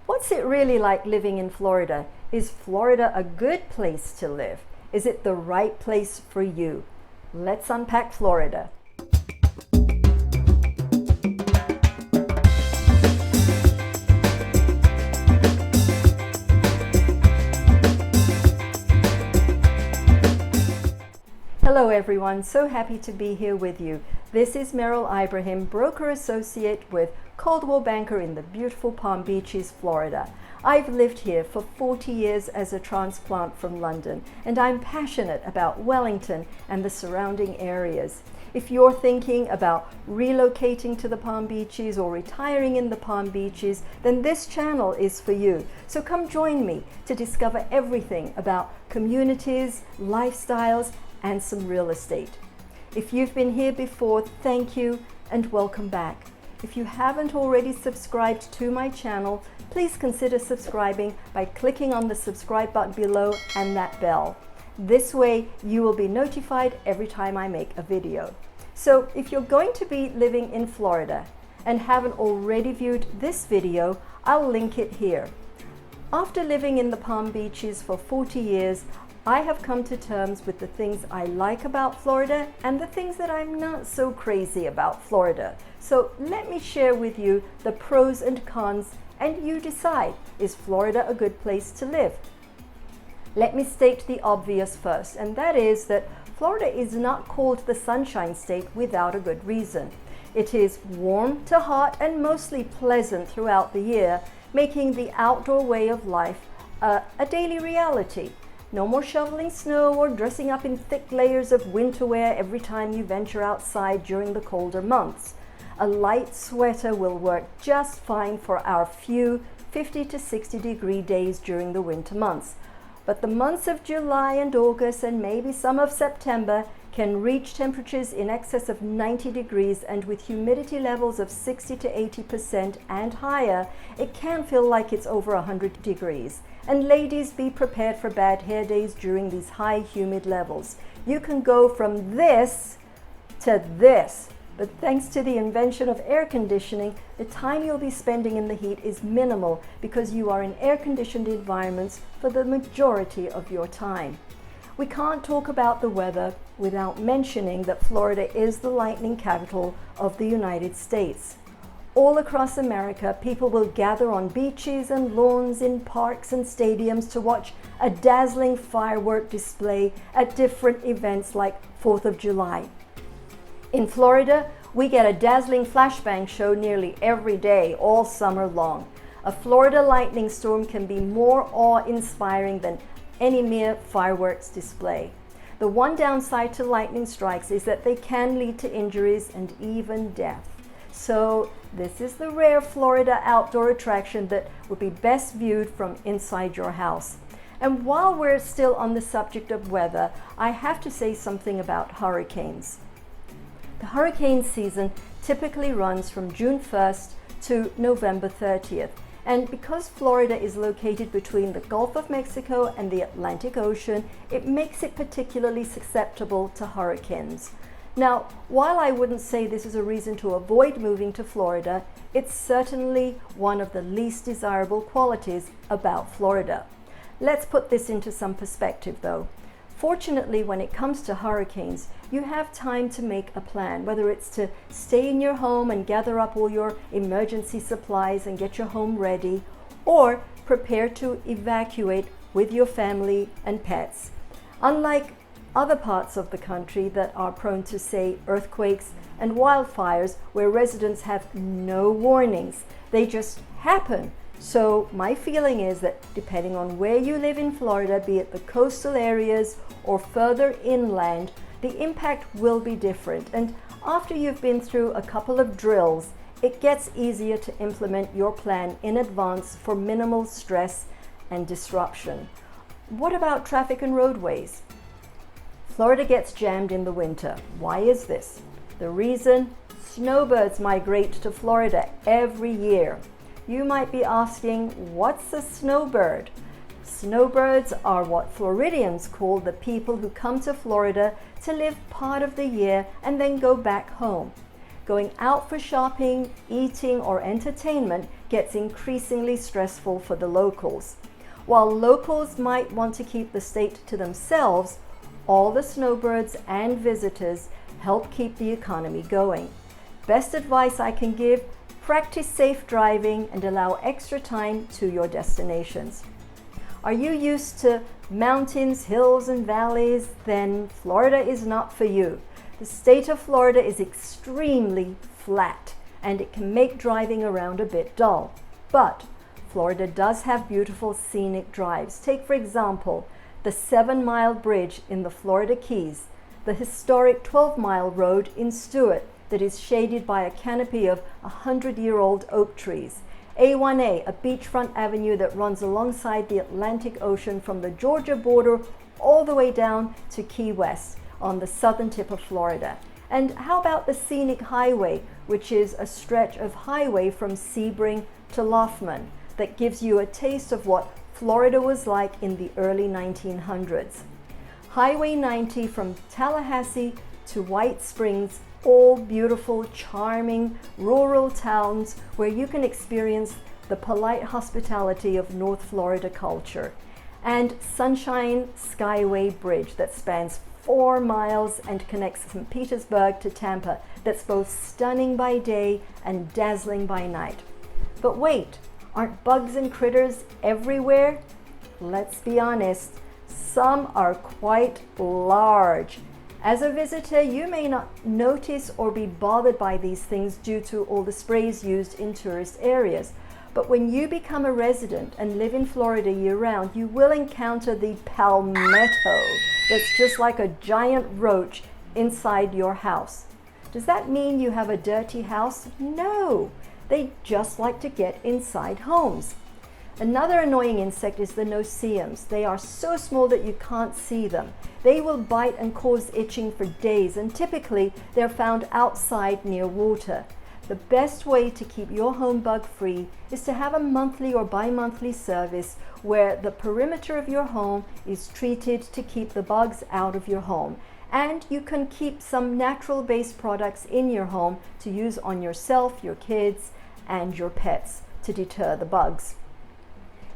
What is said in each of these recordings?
What's it really like living in Florida? Is Florida a good place to live? Is it the right place for you? Let's unpack Florida. Hello everyone, so happy to be here with you. This is Meral, broker associate with Coldwell Banker in the beautiful Palm Beaches, Florida. I've lived here for 40 years as a transplant from London, and I'm passionate about Wellington and the surrounding areas. If you're thinking about relocating to the Palm Beaches or retiring in the Palm Beaches, then this channel is for you. So come join me to discover everything about communities, lifestyles, and some real estate. If you've been here before, thank you and welcome back. If you haven't already subscribed to my channel, please consider subscribing by clicking on the subscribe button below and that bell. This way you will be notified every time I make a video. So if you're going to be living in Florida and haven't already viewed this video, I'll link it here. After living in the Palm Beaches for 40 years, I have come to terms with the things I like about Florida and the things that I'm not so crazy about Florida. So let me share with you the pros and cons, and you decide, is Florida a good place to live? Let me state the obvious first, and that is that Florida is not called the Sunshine State without a good reason. It is warm to hot and mostly pleasant throughout the year, making the outdoor way of life a daily reality. No more shoveling snow or dressing up in thick layers of winter wear every time you venture outside during the colder months. A light sweater will work just fine for our few 50 to 60 degree days during the winter months. But the months of July and August and maybe some of September can reach temperatures in excess of 90 degrees, and with humidity levels of 60 to 80% and higher, it can feel like it's over 100 degrees. And ladies, be prepared for bad hair days during these high humid levels. You can go from this to this, but thanks to the invention of air conditioning, the time you'll be spending in the heat is minimal because you are in air-conditioned environments for the majority of your time. We can't talk about the weather without mentioning that Florida is the lightning capital of the United States. All across America, people will gather on beaches and lawns, in parks and stadiums to watch a dazzling firework display at different events like 4th of July. In Florida, we get a dazzling flashbang show nearly every day, all summer long. A Florida lightning storm can be more awe-inspiring than any mere fireworks display. The one downside to lightning strikes is that they can lead to injuries and even death. So this is the rare Florida outdoor attraction that would be best viewed from inside your house. And while we're still on the subject of weather, I have to say something about hurricanes. The hurricane season typically runs from June 1st to November 30th. And because Florida is located between the Gulf of Mexico and the Atlantic Ocean, it makes it particularly susceptible to hurricanes. Now, while I wouldn't say this is a reason to avoid moving to Florida, it's certainly one of the least desirable qualities about Florida. Let's put this into some perspective though. Fortunately, when it comes to hurricanes, you have time to make a plan, whether it's to stay in your home and gather up all your emergency supplies and get your home ready, or prepare to evacuate with your family and pets. Unlike other parts of the country that are prone to, say, earthquakes and wildfires, where residents have no warnings, they just happen. So my feeling is that depending on where you live in Florida, be it the coastal areas or further inland, the impact will be different. And after you've been through a couple of drills, it gets easier to implement your plan in advance for minimal stress and disruption. What about traffic and roadways? Florida gets jammed in the winter. Why is this? The reason? Snowbirds migrate to Florida every year. You might be asking, what's a snowbird? Snowbirds are what Floridians call the people who come to Florida to live part of the year and then go back home. Going out for shopping, eating, or entertainment gets increasingly stressful for the locals. While locals might want to keep the state to themselves, all the snowbirds and visitors help keep the economy going. Best advice I can give: practice safe driving and allow extra time to your destinations. Are you used to mountains, hills, and valleys? Then Florida is not for you. The state of Florida is extremely flat, and it can make driving around a bit dull. But Florida does have beautiful scenic drives. Take, for example, the 7-mile bridge in the Florida Keys, the historic 12-mile road in Stuart that is shaded by a canopy of 100-year-old oak trees, A1A, a beachfront avenue that runs alongside the Atlantic Ocean from the Georgia border all the way down to Key West on the southern tip of Florida. And how about the Scenic Highway, which is a stretch of highway from Sebring to Loughman that gives you a taste of what Florida was like in the early 1900s. Highway 90 from Tallahassee to White Springs, all beautiful, charming, rural towns where you can experience the polite hospitality of North Florida culture. And Sunshine Skyway Bridge that spans 4 miles and connects from Petersburg to Tampa, that's both stunning by day and dazzling by night. But wait, aren't bugs and critters everywhere? Let's be honest, some are quite large. As a visitor, you may not notice or be bothered by these things due to all the sprays used in tourist areas. But when you become a resident and live in Florida year-round, you will encounter the Palmetto that's just like a giant roach inside your house. Does that mean you have a dirty house? No, they just like to get inside homes. Another annoying insect is the No-See-Ums. They are so small that you can't see them. They will bite and cause itching for days, and typically they're found outside near water. The best way to keep your home bug free is to have a monthly or bi-monthly service where the perimeter of your home is treated to keep the bugs out of your home. And you can keep some natural-based products in your home to use on yourself, your kids, and your pets to deter the bugs.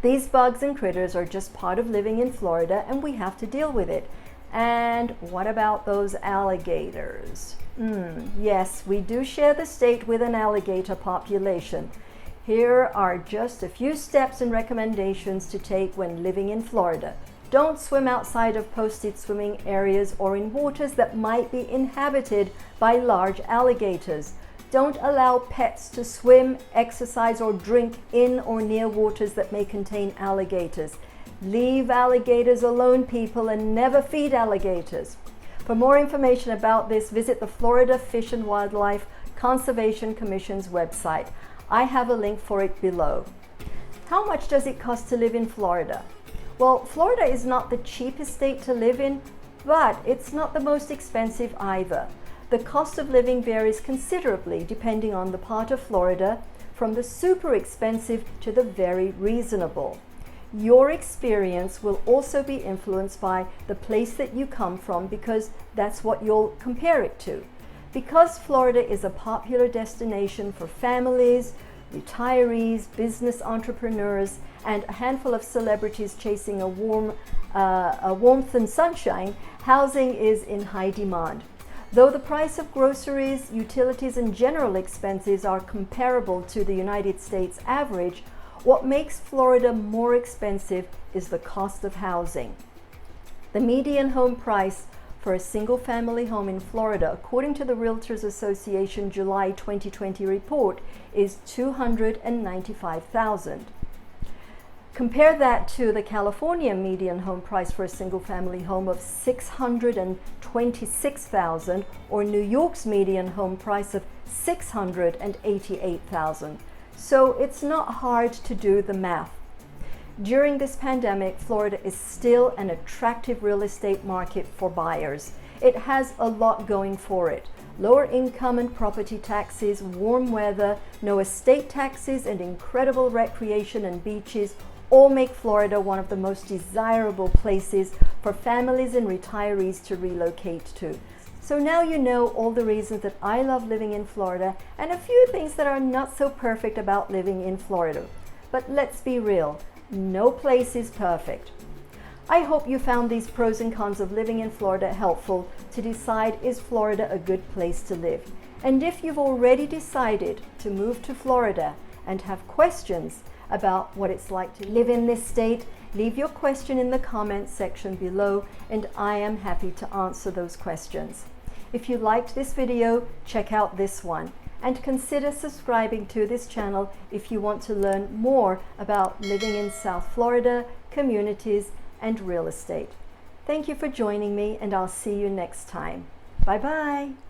These bugs and critters are just part of living in Florida, and we have to deal with it. And what about those alligators? Yes, we do share the state with an alligator population. Here are just a few steps and recommendations to take when living in Florida. Don't swim outside of posted swimming areas or in waters that might be inhabited by large alligators. Don't allow pets to swim, exercise, or drink in or near waters that may contain alligators. Leave alligators alone, people, and never feed alligators. For more information about this, visit the Florida Fish and Wildlife Conservation Commission's website. I have a link for it below. How much does it cost to live in Florida? Well, Florida is not the cheapest state to live in, but it's not the most expensive either. The cost of living varies considerably depending on the part of Florida, from the super expensive to the very reasonable. Your experience will also be influenced by the place that you come from, because that's what you'll compare it to. Because Florida is a popular destination for families, retirees, business entrepreneurs, and a handful of celebrities chasing a warmth and sunshine, housing is in high demand. Though the price of groceries, utilities, and general expenses are comparable to the United States average, what makes Florida more expensive is the cost of housing. The median home price for a single-family home in Florida, according to the Realtors Association July 2020 report, is $295,000. Compare that to the California median home price for a single-family home of $626,000, or New York's median home price of $688,000. So it's not hard to do the math. During this pandemic, Florida is still an attractive real estate market for buyers. It has a lot going for it. Lower income and property taxes, warm weather, no estate taxes, and incredible recreation and beaches all make Florida one of the most desirable places for families and retirees to relocate to. So now you know all the reasons that I love living in Florida and a few things that are not so perfect about living in Florida. But let's be real, no place is perfect. I hope you found these pros and cons of living in Florida helpful to decide, is Florida a good place to live? And if you've already decided to move to Florida and have questions about what it's like to live in this state, leave your question in the comments section below and I am happy to answer those questions. If you liked this video, check out this one and consider subscribing to this channel if you want to learn more about living in South Florida, communities, and real estate. Thank you for joining me and I'll see you next time. Bye bye.